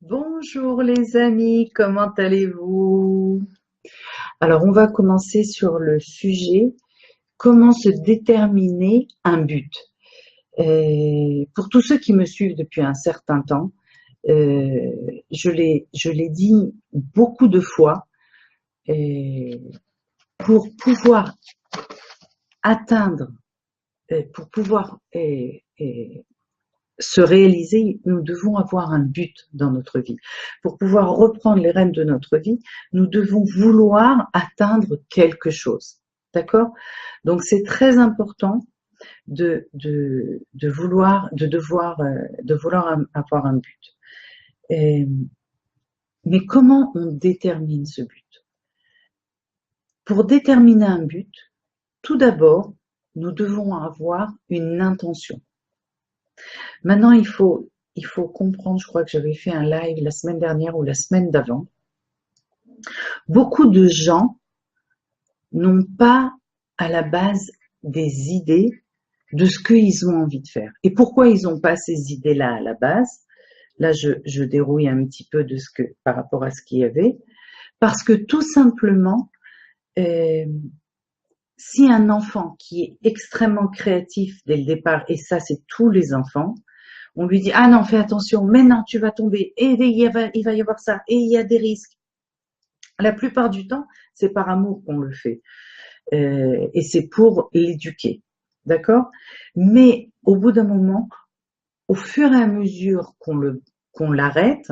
Bonjour les amis, comment allez-vous? Alors on va commencer sur le sujet comment se déterminer un but. Pour tous ceux qui me suivent depuis un certain temps, euh, je l'ai dit beaucoup de fois, euh, pour pouvoir atteindre, pour pouvoir se réaliser, nous devons avoir un but dans notre vie. Pour pouvoir reprendre les rênes de notre vie, nous devons vouloir atteindre quelque chose. D'accord? Donc c'est très important de vouloir, de vouloir avoir un but. Et, mais comment on détermine ce but? Pour déterminer un but, tout d'abord, nous devons avoir une intention. Maintenant, il faut comprendre, je crois que j'avais fait un live la semaine dernière ou la semaine d'avant. Beaucoup de gens n'ont pas à la base des idées de ce qu'ils ont envie de faire. Et pourquoi ils n'ont pas ces idées-là à la base? Là, je dérouille un petit peu par rapport à ce qu'il y avait. Parce que tout simplement, euh, si un enfant qui est extrêmement créatif dès le départ, et ça c'est tous les enfants, on lui dit ah non, fais attention, maintenant tu vas tomber, et il va y avoir ça, et il y a des risques. La plupart du temps, c'est par amour qu'on le fait, et c'est pour l'éduquer, d'accord? Mais au bout d'un moment, au fur et à mesure qu'on l'arrête,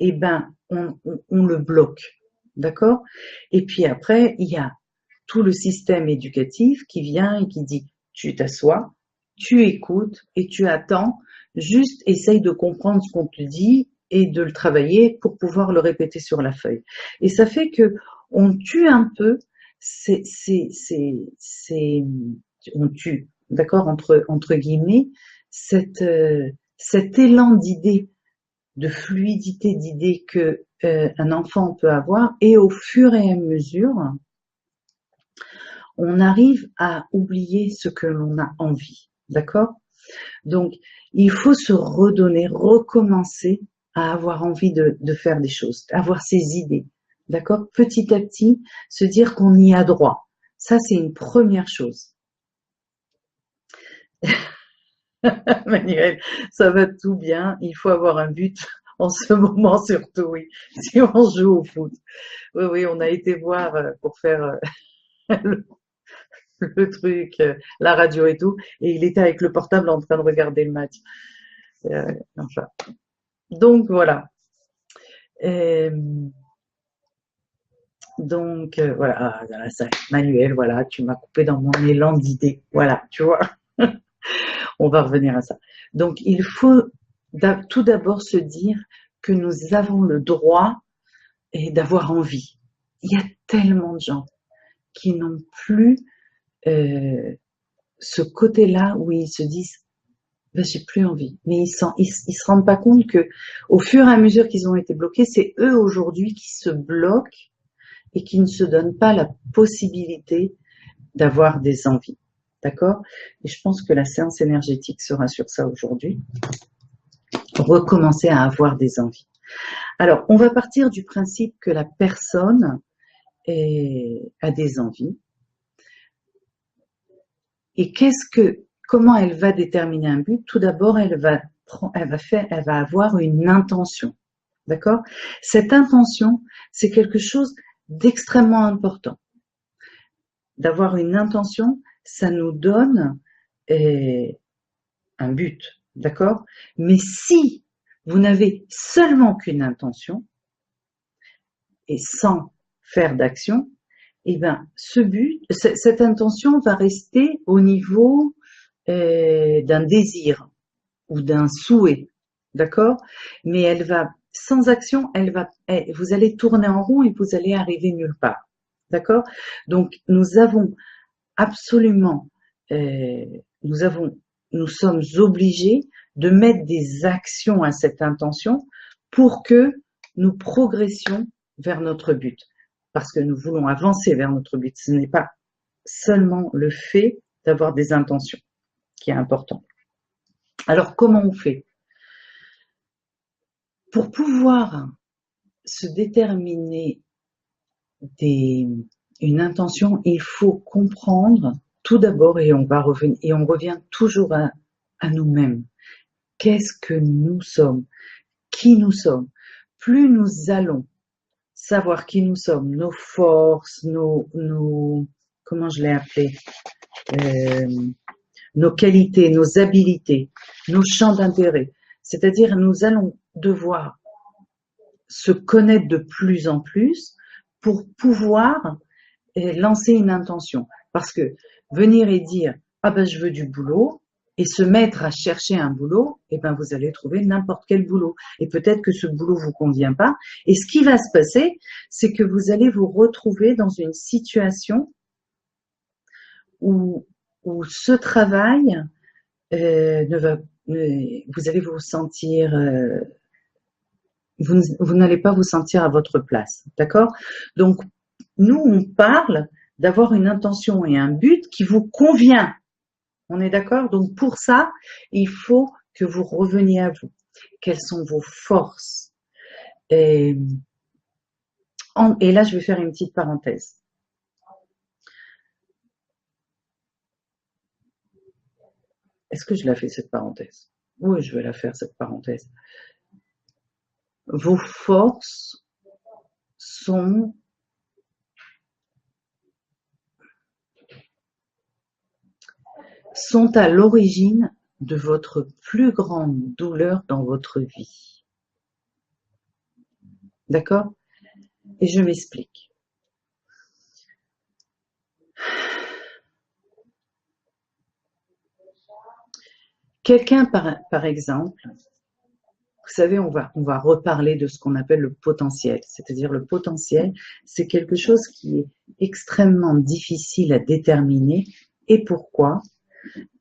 eh ben on le bloque, d'accord? Et puis après, il y a tout le système éducatif qui vient et qui dit tu t'assois, tu écoutes et tu attends, juste essaye de comprendre ce qu'on te dit et de le travailler pour pouvoir le répéter sur la feuille. Et ça fait que on tue un peu, on tue, d'accord, entre guillemets, cette, cet élan d'idées, de fluidité d'idées que un enfant peut avoir, et au fur et à mesure, on arrive à oublier ce que l'on a envie, d'accord? Donc, il faut se redonner, recommencer à avoir envie de faire des choses, avoir ses idées, d'accord? Petit à petit, se dire qu'on y a droit. Ça, c'est une première chose. Manuel, ça va tout bien, il faut avoir un but en ce moment surtout, oui, si on joue au foot. Oui, oui, on a été voir pour faire le, le truc, la radio et tout, et il était avec le portable en train de regarder le match. Enfin, donc voilà. Et, donc voilà, ah, ça, Manuel, voilà, tu m'as coupé dans mon élan d'idée. Voilà, tu vois, on va revenir à ça. Donc il faut tout d'abord se dire que nous avons le droit et d'avoir envie. Il y a tellement de gens qui n'ont plus euh, ce côté-là où ils se disent ben, j'ai plus envie. Mais ils se rendent pas compte que au fur et à mesure qu'ils ont été bloqués, c'est eux aujourd'hui qui se bloquent et qui ne se donnent pas la possibilité d'avoir des envies. D'accord? Et je pense que la séance énergétique sera sur ça aujourd'hui. Recommencer à avoir des envies. Alors, on va partir du principe que la personne a des envies. Et comment elle va déterminer un but? Tout d'abord, elle va avoir une intention. D'accord? Cette intention, c'est quelque chose d'extrêmement important. D'avoir une intention, ça nous donne un but. D'accord? Mais si vous n'avez seulement qu'une intention et sans faire d'action, eh ben, cette intention va rester au niveau d'un désir ou d'un souhait, d'accord? Mais elle va, sans action, vous allez tourner en rond et vous allez arriver nulle part, d'accord? Donc nous avons absolument, euh, nous avons, nous sommes obligés de mettre des actions à cette intention pour que nous progressions vers notre but, parce que nous voulons avancer vers notre but. Ce n'est pas seulement le fait d'avoir des intentions qui est important. Alors, comment on fait? Pour pouvoir se déterminer une intention, il faut comprendre tout d'abord, et on va revenir, et on revient toujours à nous-mêmes. Qu'est-ce que nous sommes? Qui nous sommes? Plus nous allons savoir qui nous sommes, nos forces, comment je l'ai appelé, nos qualités, nos habilités, nos champs d'intérêt. C'est-à-dire, nous allons devoir se connaître de plus en plus pour pouvoir lancer une intention. Parce que venir et dire « Ah ben je veux du boulot » et se mettre à chercher un boulot, eh ben vous allez trouver n'importe quel boulot. Et peut-être que ce boulot vous convient pas. Et ce qui va se passer, c'est que vous allez vous retrouver dans une situation où ce travail vous allez vous sentir, vous n'allez pas vous sentir à votre place, d'accord? Donc, nous, on parle d'avoir une intention et un but qui vous convient. On est d'accord? Donc, pour ça, il faut que vous reveniez à vous. Quelles sont vos forces? Et là, je vais faire une petite parenthèse. Est-ce que je la fais, cette parenthèse? Oui, je vais la faire, cette parenthèse. Vos forces sont à l'origine de votre plus grande douleur dans votre vie. D'accord? Et je m'explique. Quelqu'un, par exemple, vous savez, on va reparler de ce qu'on appelle le potentiel. C'est-à-dire le potentiel, c'est quelque chose qui est extrêmement difficile à déterminer. Et pourquoi?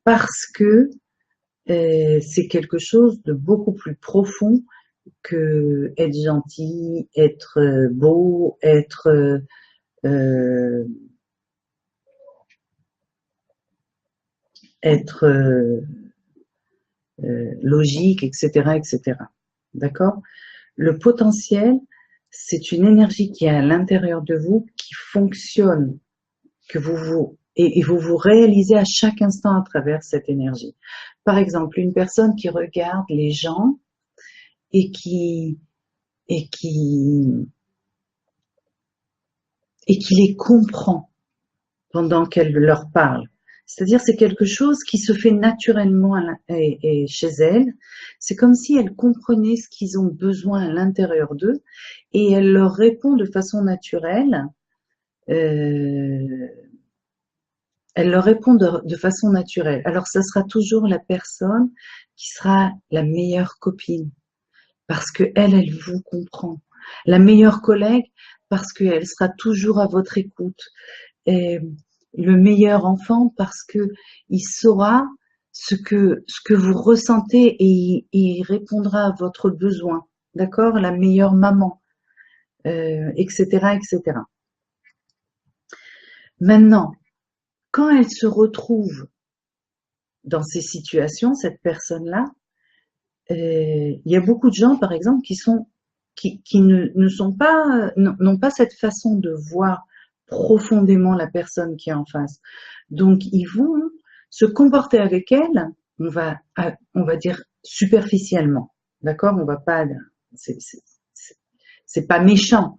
Parce que c'est quelque chose de beaucoup plus profond que être gentil, être beau, être logique, etc., etc. D'accord? Le potentiel, c'est une énergie qui est à l'intérieur de vous, qui fonctionne, que et vous vous réalisez à chaque instant à travers cette énergie. Par exemple, une personne qui regarde les gens et qui les comprend pendant qu'elle leur parle. C'est-à-dire, c'est quelque chose qui se fait naturellement et chez elles. C'est comme si elles comprenaient ce qu'ils ont besoin à l'intérieur d'eux et elle leur répond de façon naturelle. Elle leur répond de façon naturelle. Alors, ça sera toujours la personne qui sera la meilleure copine parce que elle vous comprend. La meilleure collègue parce qu'elle sera toujours à votre écoute. Et le meilleur enfant parce que il saura ce que vous ressentez et il répondra à votre besoin. D'accord? La meilleure maman, etc., etc. Maintenant, quand elle se retrouve dans ces situations, cette personne-là, il y a beaucoup de gens, par exemple, qui ne sont pas, n'ont pas cette façon de voir profondément la personne qui est en face. Donc, ils vont se comporter avec elle, on va dire superficiellement, d'accord? On va pas, c'est pas méchant,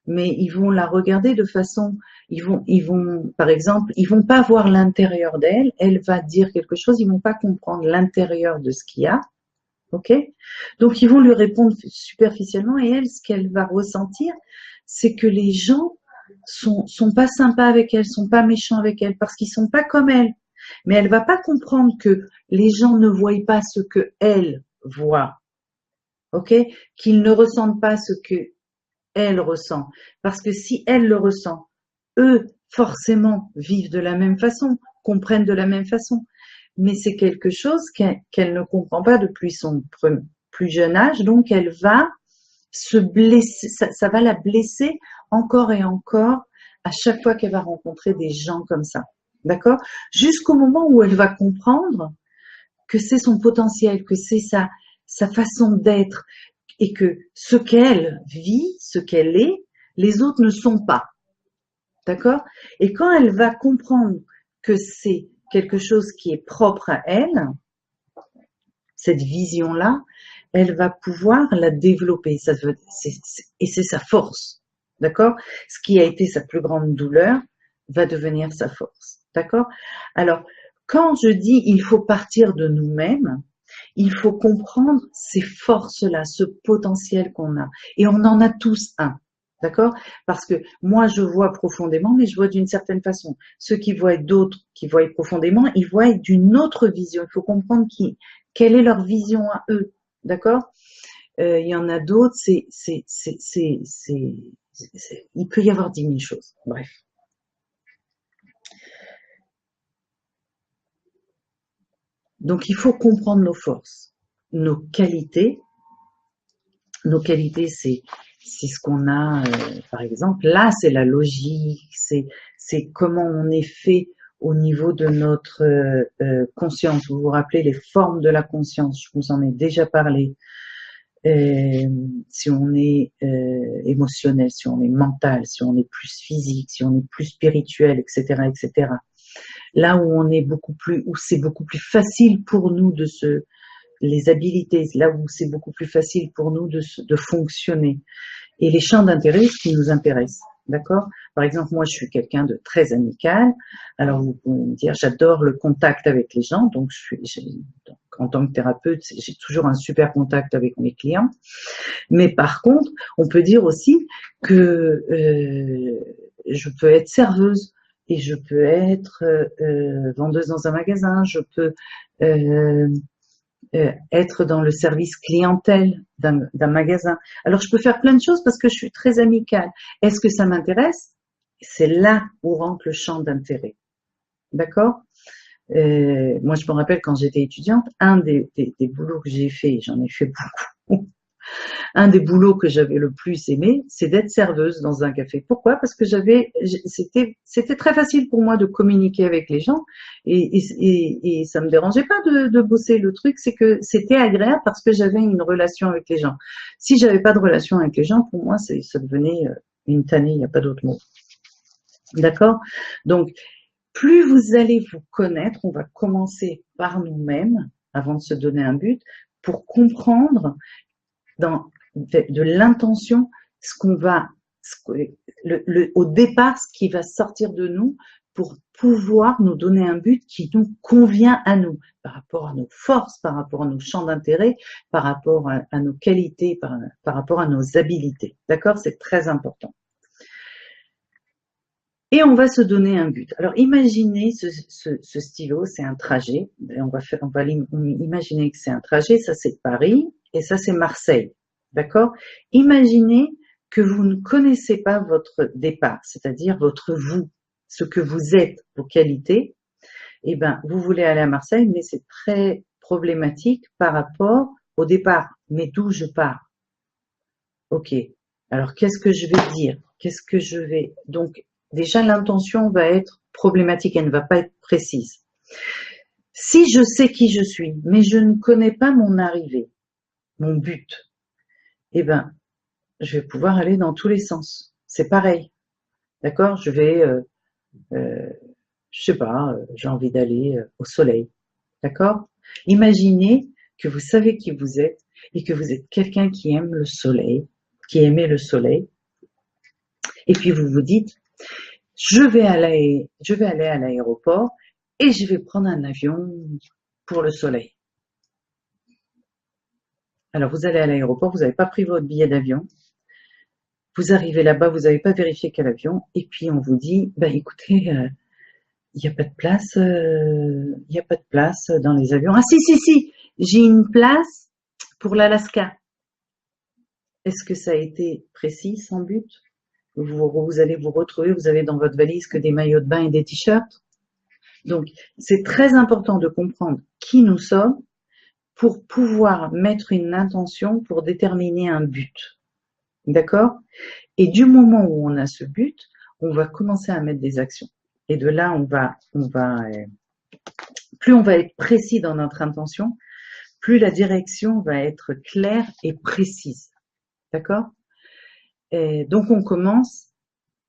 mais ils vont la regarder de façon, ils vont, par exemple, ils vont pas voir l'intérieur d'elle. Elle va dire quelque chose, ils vont pas comprendre l'intérieur de ce qu'il y a. Ok? Donc, ils vont lui répondre superficiellement et elle, ce qu'elle va ressentir, c'est que les gens sont pas sympas avec elle, sont pas méchants avec elle parce qu'ils sont pas comme elle. Mais elle va pas comprendre que les gens ne voient pas ce que elle voit. Ok? Qu'ils ne ressentent pas ce que elle ressent. Parce que si elle le ressent, eux, forcément, vivent de la même façon, comprennent de la même façon. Mais c'est quelque chose qu'elle ne comprend pas depuis son plus jeune âge, donc elle va se blesser, ça va la blesser encore et encore à chaque fois qu'elle va rencontrer des gens comme ça. D'accord? Jusqu'au moment où elle va comprendre que c'est son potentiel, que c'est sa façon d'être, et que ce qu'elle vit, ce qu'elle est, les autres ne sont pas. D'accord? Et quand elle va comprendre que c'est quelque chose qui est propre à elle, cette vision-là, elle va pouvoir la développer. Et c'est sa force. D'accord? Ce qui a été sa plus grande douleur va devenir sa force. D'accord? Alors, quand je dis il faut partir de nous-mêmes, il faut comprendre ces forces-là, ce potentiel qu'on a. Et on en a tous un. D'accord? Parce que moi, je vois profondément, mais je vois d'une certaine façon. Ceux qui voient d'autres, qui voient profondément, ils voient d'une autre vision. Il faut comprendre quelle est leur vision à eux. D'accord? Il y en a d'autres, il peut y avoir 10 000 choses. Bref. Donc, il faut comprendre nos forces, nos qualités. Nos qualités, c'est ce qu'on a, par exemple. Là, c'est la logique, c'est comment on est fait au niveau de notre conscience. Vous vous rappelez les formes de la conscience, je vous en ai déjà parlé. Si on est émotionnel, si on est mental, si on est plus physique, si on est plus spirituel, etc., etc. Là où on est beaucoup plus, où c'est beaucoup plus facile pour nous les habilités, là où c'est beaucoup plus facile pour nous de fonctionner. Et les champs d'intérêt, ce qui nous intéresse. D'accord? Par exemple, moi, je suis quelqu'un de très amical. Alors, vous pouvez me dire, j'adore le contact avec les gens. Donc, en tant que thérapeute, j'ai toujours un super contact avec mes clients. Mais par contre, on peut dire aussi que je peux être serveuse et je peux être vendeuse dans un magasin. Je peux être dans le service clientèle d'un magasin. Alors, je peux faire plein de choses parce que je suis très amicale. Est-ce que ça m'intéresse? C'est là où rentre le champ d'intérêt. D'accord? Moi, je me rappelle quand j'étais étudiante, un des boulots que j'ai fait, j'en ai fait beaucoup, un des boulots que j'avais le plus aimé, c'est d'être serveuse dans un café. Pourquoi? Parce que c'était très facile pour moi de communiquer avec les gens et ça me dérangeait pas de bosser. Le truc, c'est que c'était agréable parce que j'avais une relation avec les gens. Si j'avais pas de relation avec les gens, pour moi, ça devenait une tannée, il n'y a pas d'autre mot. D'accord? Donc, plus vous allez vous connaître, on va commencer par nous-mêmes avant de se donner un but pour comprendre de l'intention, au départ, ce qui va sortir de nous pour pouvoir nous donner un but qui nous convient à nous, par rapport à nos forces, par rapport à nos champs d'intérêt, par rapport à nos qualités, par rapport à nos habilités. D'accord? C'est très important. Et on va se donner un but. Alors, imaginez ce stylo, c'est un trajet. On va imaginer que c'est un trajet. Ça, c'est Paris et ça, c'est Marseille. D'accord? Imaginez que vous ne connaissez pas votre départ, c'est-à-dire votre vous, ce que vous êtes, vos qualités. Eh ben, vous voulez aller à Marseille, mais c'est très problématique par rapport au départ. Mais d'où je pars? Ok. Alors, qu'est-ce que je vais dire? Qu'est-ce que je vais... Donc, déjà, l'intention va être problématique, elle ne va pas être précise. Si je sais qui je suis, mais je ne connais pas mon arrivée, mon but, eh ben, je vais pouvoir aller dans tous les sens. C'est pareil. D'accord? Je vais, je sais pas, j'ai envie d'aller au soleil. D'accord? Imaginez que vous savez qui vous êtes et que vous êtes quelqu'un qui aime le soleil, qui aimait le soleil. Et puis vous vous dites, je vais aller à l'aéroport et je vais prendre un avion pour le soleil. Alors vous allez à l'aéroport, vous n'avez pas pris votre billet d'avion. Vous arrivez là-bas, vous n'avez pas vérifié quel avion, et puis on vous dit, ben écoutez, il n'y a pas de place, il n'y a pas de place dans les avions. Ah si, j'ai une place pour l'Alaska. Est-ce que ça a été précis, sans but? Vous allez vous retrouver, vous avez dans votre valise que des maillots de bain et des t-shirts. Donc, c'est très important de comprendre qui nous sommes pour pouvoir mettre une intention pour déterminer un but. D'accord? Et du moment où on a ce but, on va commencer à mettre des actions. Et de là, plus on va être précis dans notre intention, plus la direction va être claire et précise. D'accord? Et donc, on commence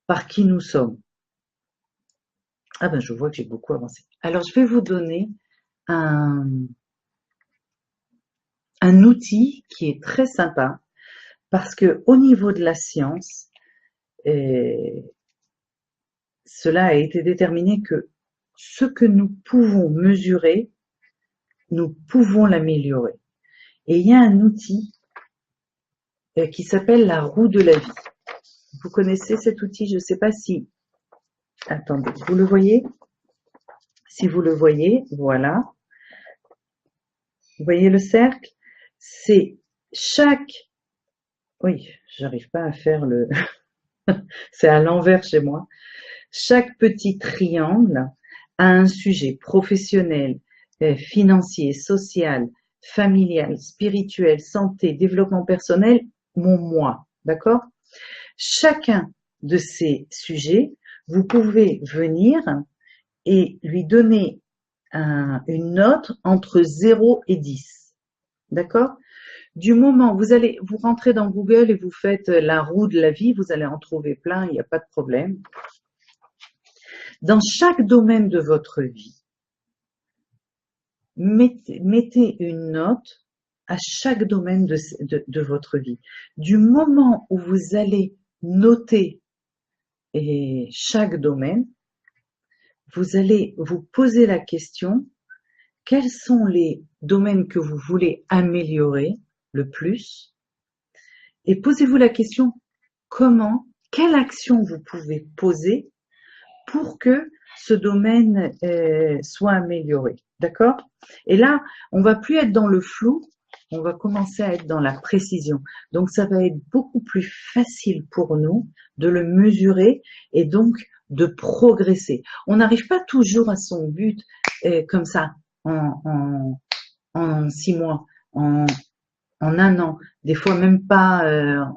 par qui nous sommes. Ah ben, je vois que j'ai beaucoup avancé. Alors, je vais vous donner un outil qui est très sympa parce que au niveau de la science, cela a été déterminé que ce que nous pouvons mesurer, nous pouvons l'améliorer. Et il y a un outil qui s'appelle la roue de la vie. Vous connaissez cet outil? Je ne sais pas si... Attendez, vous le voyez? Si vous le voyez, voilà. Vous voyez le cercle? C'est chaque... Oui, j'arrive pas à faire le... C'est à l'envers chez moi. Chaque petit triangle a un sujet professionnel, financier, social, familial, spirituel, santé, développement personnel, mon moi. D'accord? Chacun de ces sujets, vous pouvez venir et lui donner une note entre 0 et 10. D'accord? Du moment où vous rentrez dans Google et vous faites la roue de la vie, vous allez en trouver plein, il n'y a pas de problème. Dans chaque domaine de votre vie, mettez une note à chaque domaine de votre vie. Du moment où vous allez noter chaque domaine, vous allez vous poser la question, quels sont les domaines que vous voulez améliorer le plus? Et posez-vous la question, quelle action vous pouvez poser pour que ce domaine soit amélioré. D'accord? Et là, on va plus être dans le flou, on va commencer à être dans la précision. Donc, ça va être beaucoup plus facile pour nous de le mesurer et donc de progresser. On n'arrive pas toujours à son but comme ça, en 6 mois, en 1 an, des fois même pas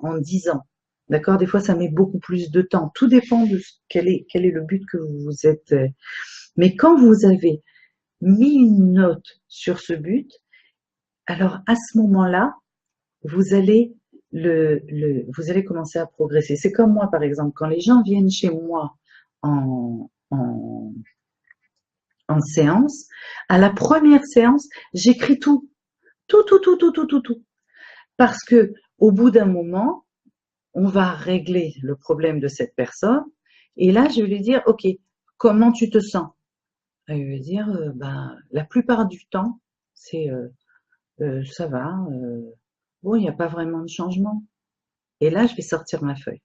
en 10 ans. D'accord? Des fois, ça met beaucoup plus de temps. Tout dépend de quel est le but que vous vous êtes. Mais quand vous avez mis une note sur ce but, alors à ce moment-là, vous allez vous allez commencer à progresser. C'est comme moi, par exemple, quand les gens viennent chez moi en séance, à la première séance, j'écris tout. Tout, tout, tout, tout, tout, tout, tout. Parce que au bout d'un moment, on va régler le problème de cette personne. Et là, je vais lui dire, OK, comment tu te sens? Elle va dire, la plupart du temps, c'est ça va, bon, il n'y a pas vraiment de changement. Et là, je vais sortir ma feuille.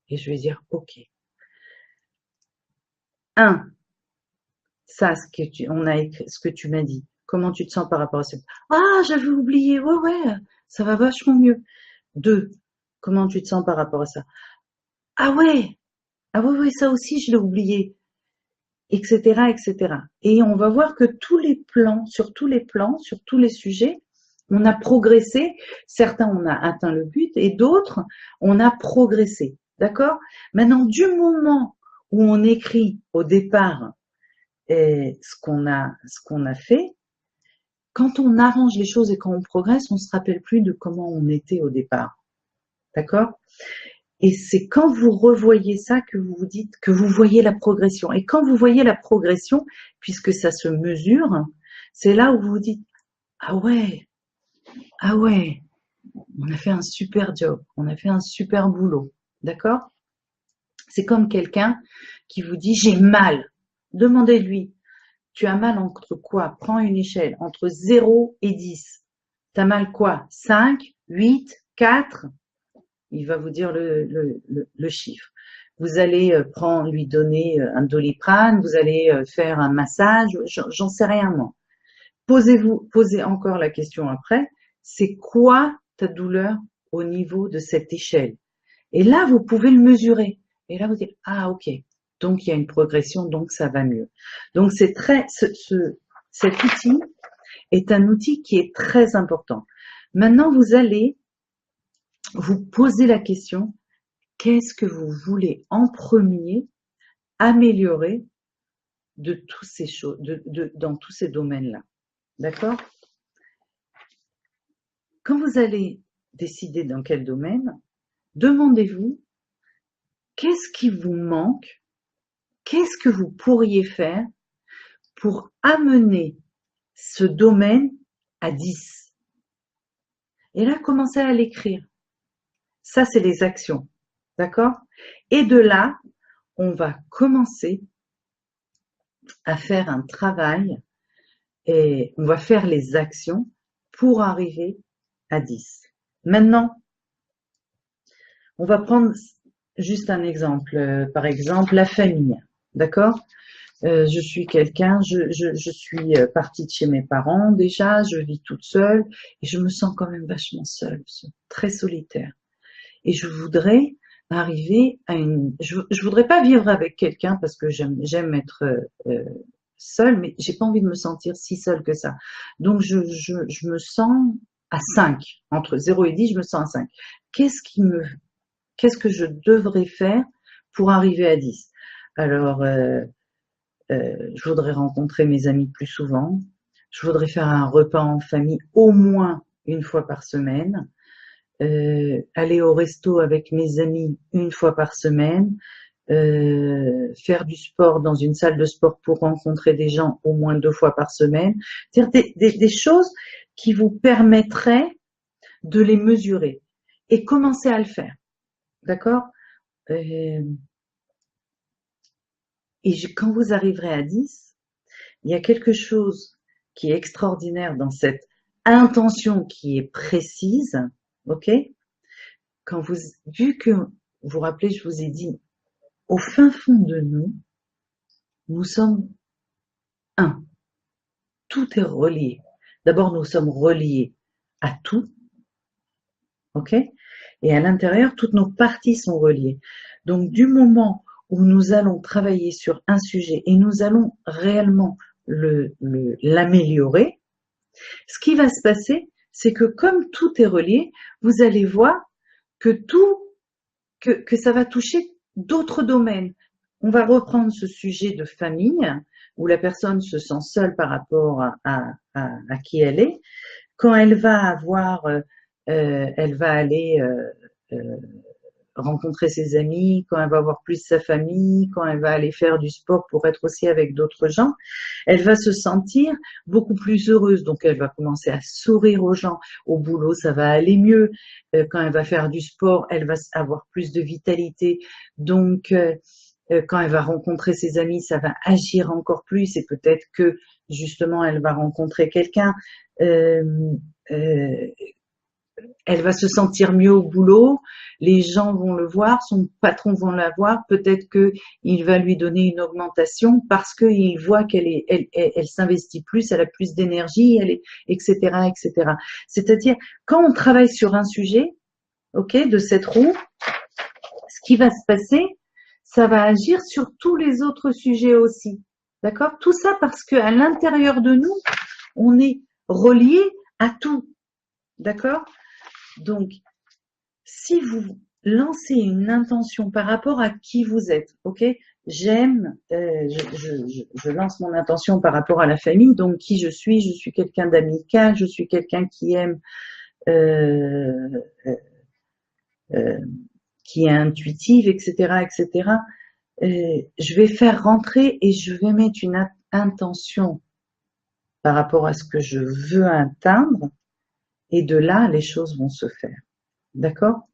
Et je vais dire, OK. 1, ça, ce que tu m'as dit. Comment tu te sens par rapport à ça? Ah, j'avais oublié. Ouais, ouais, ça va vachement mieux. 2, comment tu te sens par rapport à ça? Ah ouais, ah ouais, ouais, ça aussi, je l'ai oublié. Etc., etc. Et on va voir que sur tous les sujets, on a progressé. Certains, on a atteint le but et d'autres, on a progressé. D'accord? Maintenant, du moment où on écrit au départ ce qu'on a fait, quand on arrange les choses et quand on progresse, on se rappelle plus de comment on était au départ. D'accord? Et c'est quand vous revoyez ça que vous vous dites que vous voyez la progression. Et quand vous voyez la progression, puisque ça se mesure, c'est là où vous vous dites, ah ouais, on a fait un super job, on a fait un super boulot. D'accord? C'est comme quelqu'un qui vous dit, j'ai mal. Demandez-lui, tu as mal entre quoi? Prends une échelle, entre 0 et 10. T'as mal quoi? 5, 8, 4? Il va vous dire le chiffre. Vous allez lui donner un Doliprane, vous allez faire un massage, j'en sais rien moi. Posez encore la question après, c'est quoi ta douleur au niveau de cette échelle? Et là, vous pouvez le mesurer. Et là, vous dites, ah ok, donc il y a une progression, donc ça va mieux. Donc cet outil est un outil qui est très important. Maintenant, vous allez vous poser la question, qu'est-ce que vous voulez en premier améliorer de toutes ces choses, dans tous ces domaines-là. D'accord? quand vous allez décider dans quel domaine, demandez-vous qu'est-ce qui vous manque, qu'est-ce que vous pourriez faire pour amener ce domaine à 10. Et là, commencez à l'écrire. Ça, c'est les actions. D'accord? Et de là, on va commencer à faire un travail et on va faire les actions pour arriver à 10. Maintenant, on va prendre juste un exemple. Par exemple, la famille. D'accord? Je suis quelqu'un, je suis partie de chez mes parents déjà, je vis toute seule et je me sens quand même vachement seule, très solitaire. Et je voudrais arriver à je voudrais pas vivre avec quelqu'un parce que j'aime être seule, mais j'ai pas envie de me sentir si seule que ça. Donc je me sens à 5, entre 0 et 10, je me sens à 5. Qu'est-ce que je devrais faire pour arriver à 10? Alors, je voudrais rencontrer mes amis plus souvent. Je voudrais faire un repas en famille au moins une fois par semaine. Aller au resto avec mes amis une fois par semaine. Faire du sport dans une salle de sport pour rencontrer des gens au moins 2 fois par semaine. C'est-à-dire des choses qui vous permettraient de les mesurer et commencer à le faire. D'accord? Et quand vous arriverez à 10, il y a quelque chose qui est extraordinaire dans cette intention qui est précise, ok? Vu que, vous vous rappelez, je vous ai dit, au fin fond de nous, nous sommes un. Tout est relié. D'abord, nous sommes reliés à tout, ok? Et à l'intérieur, toutes nos parties sont reliées. Donc, du moment où nous allons travailler sur un sujet et nous allons réellement l'améliorer, ce qui va se passer, c'est que comme tout est relié, vous allez voir que ça va toucher d'autres domaines. On va reprendre ce sujet de famille, où la personne se sent seule par rapport à qui elle est. Quand elle va avoir, elle va aller rencontrer ses amis, quand elle va voir plus sa famille, quand elle va aller faire du sport pour être aussi avec d'autres gens, elle va se sentir beaucoup plus heureuse. Donc, elle va commencer à sourire aux gens. Au boulot, ça va aller mieux. Quand elle va faire du sport, elle va avoir plus de vitalité. Donc, quand elle va rencontrer ses amis, ça va agir encore plus et peut-être que justement, elle va rencontrer quelqu'un. Elle va se sentir mieux au boulot, les gens vont le voir, son patron va la voir, peut-être qu'il va lui donner une augmentation parce qu'il voit elle s'investit plus, elle a plus d'énergie, etc., etc. C'est-à-dire, quand on travaille sur un sujet, ok, de cette roue, ce qui va se passer, ça va agir sur tous les autres sujets aussi. D'accord? Tout ça parce qu'à l'intérieur de nous, on est relié à tout. D'accord? Donc, si vous lancez une intention par rapport à qui vous êtes, ok, je lance mon intention par rapport à la famille, donc qui je suis quelqu'un d'amical, je suis quelqu'un qui aime, qui est intuitive, etc., etc. Je vais faire rentrer et je vais mettre une intention par rapport à ce que je veux atteindre, et de là, les choses vont se faire. D'accord?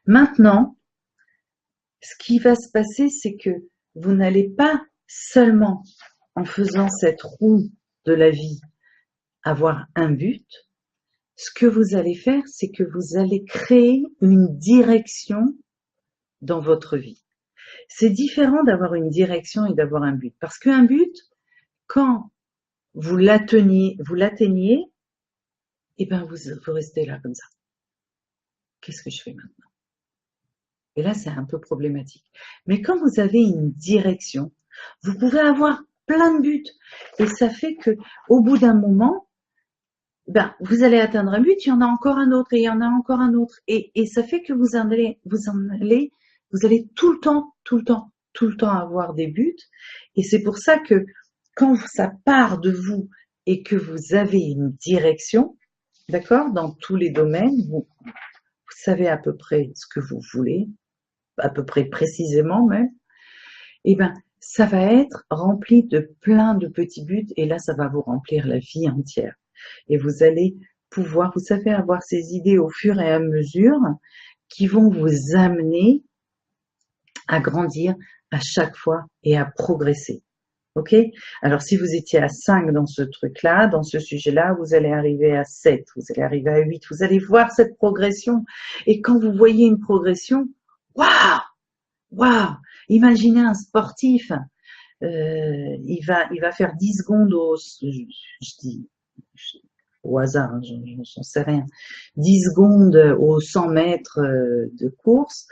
Maintenant, ce qui va se passer, c'est que vous n'allez pas seulement, en faisant cette roue de la vie, avoir un but. Ce que vous allez faire, c'est que vous allez créer une direction dans votre vie. C'est différent d'avoir une direction et d'avoir un but. Parce qu'un but, quand vous l'atteignez, et ben vous restez là comme ça. Qu'est-ce que je fais maintenant? Et là, c'est un peu problématique. Mais quand vous avez une direction, vous pouvez avoir plein de buts. Et ça fait que, au bout d'un moment, ben, vous allez atteindre un but, il y en a encore un autre, et il y en a encore un autre. Et ça fait que vous allez tout le temps avoir des buts. Et c'est pour ça que quand ça part de vous et que vous avez une direction, d'accord? Dans tous les domaines, vous savez à peu près ce que vous voulez, à peu près précisément même, et ben ça va être rempli de plein de petits buts et là ça va vous remplir la vie entière. Et vous allez pouvoir, vous savez, avoir ces idées au fur et à mesure qui vont vous amener à grandir à chaque fois et à progresser. Ok? Alors, si vous étiez à 5 dans ce truc-là, dans ce sujet-là, vous allez arriver à 7, vous allez arriver à 8, vous allez voir cette progression. Et quand vous voyez une progression, waouh! Waouh! Imaginez un sportif, il va faire 10 secondes je dis, au hasard, hein, j'en sais rien, 10 secondes aux 100 mètres de course,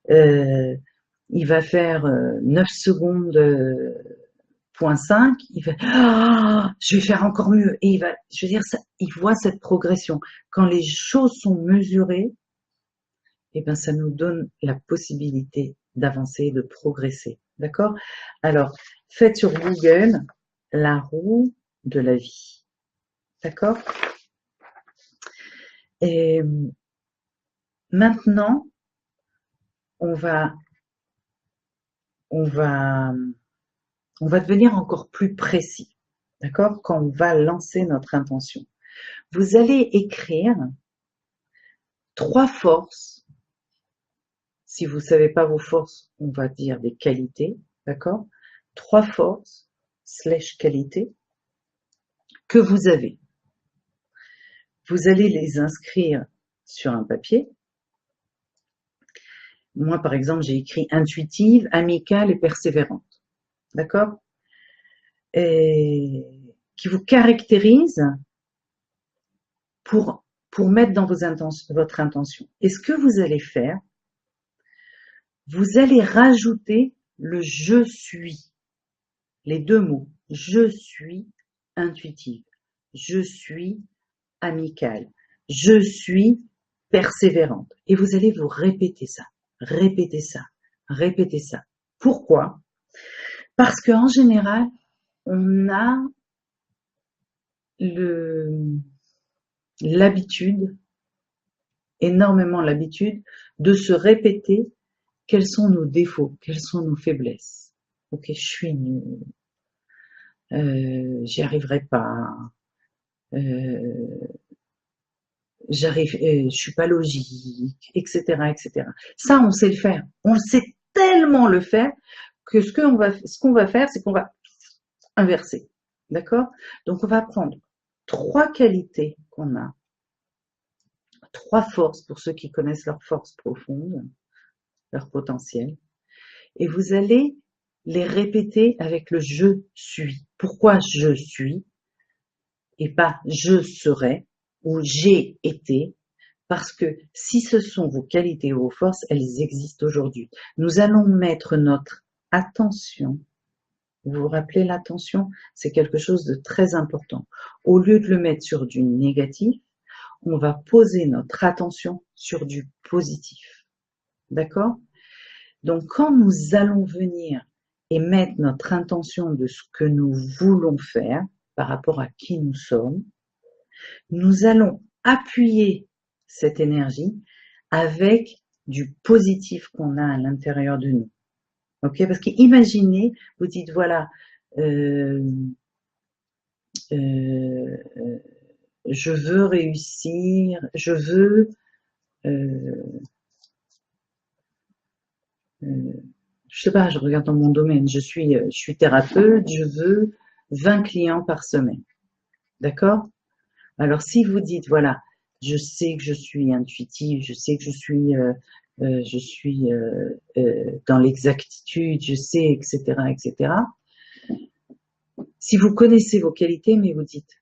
il va faire 9 secondes point 5, il va oh, je vais faire encore mieux et il va, je veux dire, ça, il voit cette progression. Quand les choses sont mesurées, eh ben ça nous donne la possibilité d'avancer, de progresser. D'accord? Alors, faites sur Google la roue de la vie. D'accord? Et maintenant, on va devenir encore plus précis. D'accord? Quand on va lancer notre intention. Vous allez écrire 3 forces. Si vous ne savez pas vos forces, on va dire des qualités. D'accord? 3 forces / qualités que vous avez. Vous allez les inscrire sur un papier. Moi, par exemple, j'ai écrit intuitive, amicale et persévérante. D'accord? Et qui vous caractérise pour mettre dans votre intention. Et ce que vous allez faire, vous allez rajouter le je suis. Les 2 mots. Je suis intuitive. Je suis amicale. Je suis persévérante. Et vous allez vous répéter ça. Répétez ça. Répétez ça. Pourquoi? Parce qu'en général, on a l'habitude, énormément l'habitude, de se répéter quels sont nos défauts, quelles sont nos faiblesses. Ok, je suis nulle, j'y arriverai pas, je suis pas logique, etc., etc. Ça, on sait le faire. On sait tellement le faire que ce qu'on va faire, c'est qu'on va inverser. D'accord? Donc, on va prendre 3 qualités qu'on a, 3 forces pour ceux qui connaissent leurs forces profondes, leur potentiel, et vous allez les répéter avec le je suis. Pourquoi je suis et pas je serai ou j'ai été? Parce que si ce sont vos qualités ou vos forces, elles existent aujourd'hui. Nous allons mettre notre attention. Vous vous rappelez, l'attention, c'est quelque chose de très important. Au lieu de le mettre sur du négatif, on va poser notre attention sur du positif. D'accord? Donc, quand nous allons venir et mettre notre intention de ce que nous voulons faire par rapport à qui nous sommes, nous allons appuyer cette énergie avec du positif qu'on a à l'intérieur de nous. Ok? Parce qu'imaginez, vous dites voilà, je veux réussir, je veux je sais pas, je regarde dans mon domaine, je suis thérapeute, je veux 20 clients par semaine. D'accord? Alors, si vous dites, voilà, je sais que je suis intuitive, je sais que je suis dans l'exactitude, je sais, etc., etc. Si vous connaissez vos qualités, mais vous dites,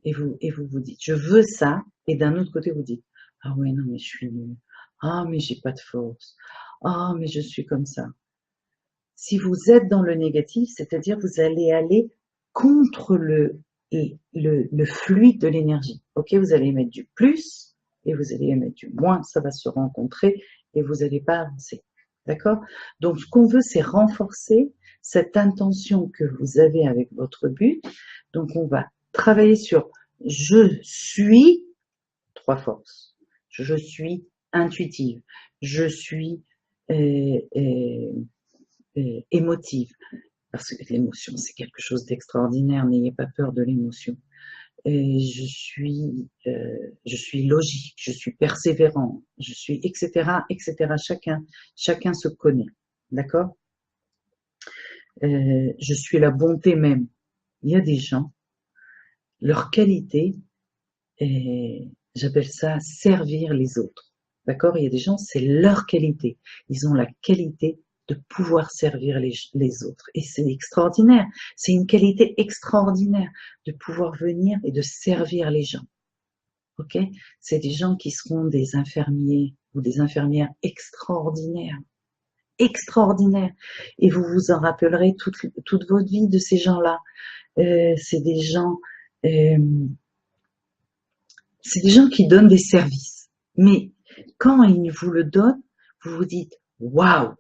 et vous dites, je veux ça, et d'un autre côté, vous dites, ah ouais, non, mais je suis nulle. Ah, mais j'ai pas de force. Ah, mais je suis comme ça. Si vous êtes dans le négatif, c'est-à-dire vous allez aller contre le fluide de l'énergie. Ok, vous allez émettre du plus et vous allez émettre du moins, ça va se rencontrer et vous n'allez pas avancer. D'accord? Donc, ce qu'on veut, c'est renforcer cette intention que vous avez avec votre but. Donc, on va travailler sur je suis 3 forces. Je suis intuitive, je suis émotive, parce que l'émotion, c'est quelque chose d'extraordinaire, n'ayez pas peur de l'émotion. Je suis logique, je suis persévérant, je suis etc. etc. Chacun se connaît, d'accord? Je suis la bonté même. Il y a des gens, leur qualité, j'appelle ça servir les autres, d'accord? Il y a des gens, c'est leur qualité. Ils ont la qualité de pouvoir servir les autres. Et c'est extraordinaire. C'est une qualité extraordinaire de pouvoir venir et de servir les gens. Ok? C'est des gens qui seront des infirmiers ou des infirmières extraordinaires. Extraordinaires. Et vous vous en rappellerez toute votre vie de ces gens-là. C'est des gens, c'est des gens qui donnent des services. Mais quand ils vous le donnent, vous vous dites waouh!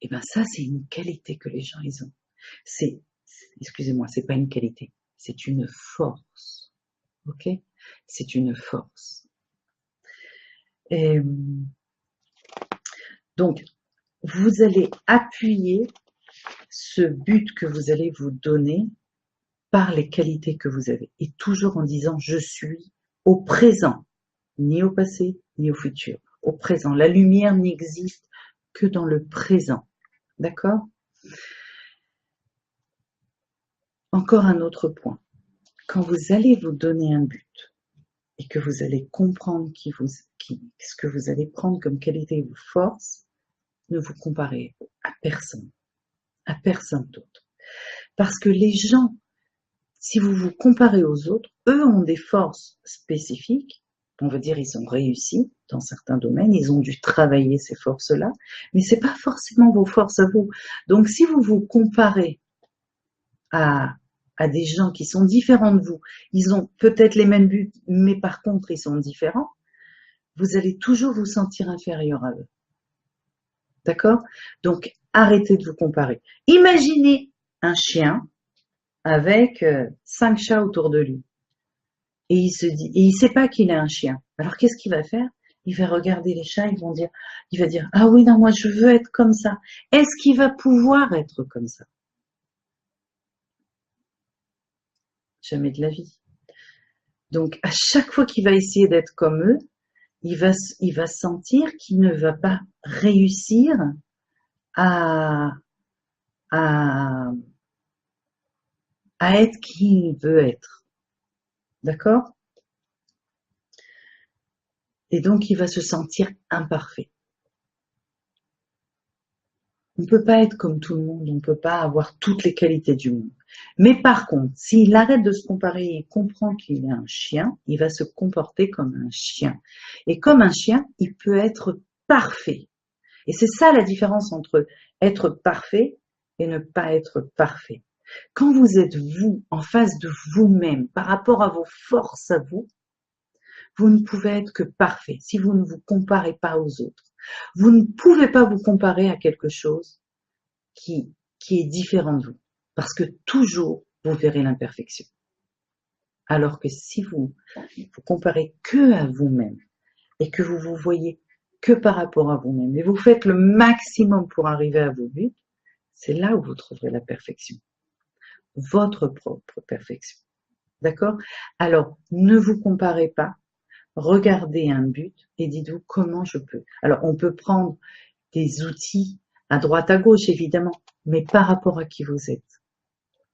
Eh ben ça, c'est une qualité que les gens ils ont. C'est, excusez-moi, c'est pas une qualité, c'est une force. Ok? C'est une force. Et donc, vous allez appuyer ce but que vous allez vous donner par les qualités que vous avez. Et toujours en disant je suis au présent, ni au passé, ni au futur. Au présent. La lumière n'existe que dans le présent. D'accord? Encore un autre point. Quand vous allez vous donner un but et que vous allez comprendre ce que vous allez prendre comme qualité ou force, ne vous comparez à personne d'autre. Parce que les gens, si vous vous comparez aux autres, eux ont des forces spécifiques. On veut dire ils ont réussi dans certains domaines, ils ont dû travailler ces forces-là, mais c'est pas forcément vos forces à vous. Donc si vous vous comparez à des gens qui sont différents de vous, ils ont peut-être les mêmes buts, mais par contre ils sont différents, vous allez toujours vous sentir inférieur à eux. D'accord? Donc arrêtez de vous comparer. Imaginez un chien avec 5 chats autour de lui. Et il sait pas qu'il a un chien. Alors qu'est-ce qu'il va faire? Il va regarder les chats, il va dire, ah oui, non, moi je veux être comme ça. Est-ce qu'il va pouvoir être comme ça? Jamais de la vie. Donc à chaque fois qu'il va essayer d'être comme eux, il va sentir qu'il ne va pas réussir à, à, à être qui il veut être. D'accord? Et donc il va se sentir imparfait. On ne peut pas être comme tout le monde, on ne peut pas avoir toutes les qualités du monde. Mais par contre, s'il arrête de se comparer et comprend qu'il est un chien, il va se comporter comme un chien. Et comme un chien, il peut être parfait. Et c'est ça la différence entre être parfait et ne pas être parfait. Quand vous êtes vous, en face de vous-même, par rapport à vos forces à vous, vous ne pouvez être que parfait si vous ne vous comparez pas aux autres. Vous ne pouvez pas vous comparer à quelque chose qui est différent de vous. Parce que toujours, vous verrez l'imperfection. Alors que si vous comparez que à vous-même et que vous vous voyez que par rapport à vous-même et vous faites le maximum pour arriver à vos buts, c'est là où vous trouverez la perfection. Votre propre perfection. D'accord? Alors, ne vous comparez pas. Regardez un but et dites-vous comment je peux. Alors, on peut prendre des outils à droite, à gauche, évidemment, mais par rapport à qui vous êtes.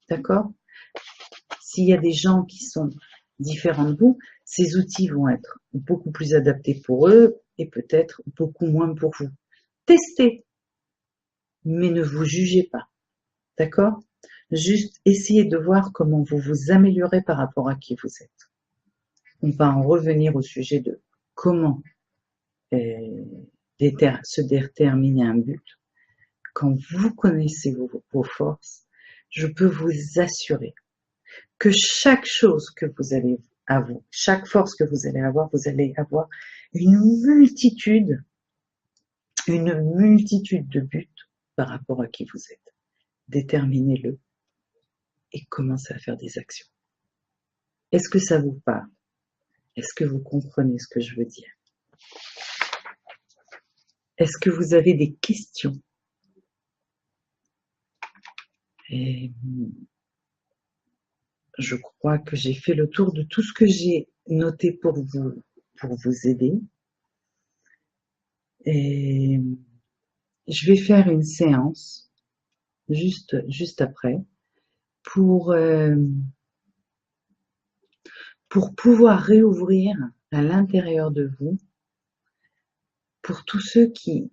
D'accord? S'il y a des gens qui sont différents de vous, ces outils vont être beaucoup plus adaptés pour eux et peut-être beaucoup moins pour vous. Testez, mais ne vous jugez pas. D'accord? Juste essayez de voir comment vous vous améliorez par rapport à qui vous êtes. On va en revenir au sujet de comment se déterminer un but. Quand vous connaissez vos forces, je peux vous assurer que chaque chose que vous allez avoir, chaque force que vous allez avoir une multitude de buts par rapport à qui vous êtes. Déterminez-le et commencez à faire des actions. Est-ce que ça vous parle? Est-ce que vous comprenez ce que je veux dire? Est-ce que vous avez des questions? Et je crois que j'ai fait le tour de tout ce que j'ai noté pour vous aider. Et je vais faire une séance juste après pour pouvoir réouvrir à l'intérieur de vous, pour tous ceux qui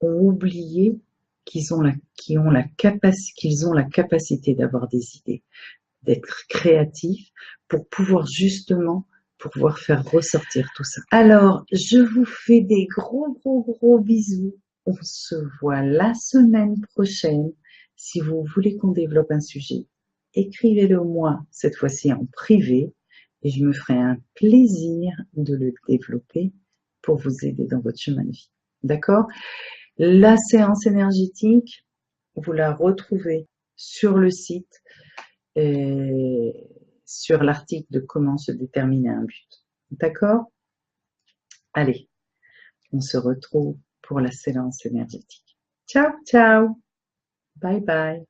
ont oublié qu'ils ont la capacité d'avoir des idées, d'être créatifs, pour pouvoir justement pouvoir faire ressortir tout ça. Alors, je vous fais des gros bisous. On se voit la semaine prochaine. Si vous voulez qu'on développe un sujet, écrivez-le moi, cette fois-ci en privé, et je me ferai un plaisir de le développer pour vous aider dans votre chemin de vie. D'accord? La séance énergétique, vous la retrouvez sur le site et sur l'article de comment se déterminer un but. D'accord? Allez, on se retrouve pour la séance énergétique. Ciao, ciao! Bye bye!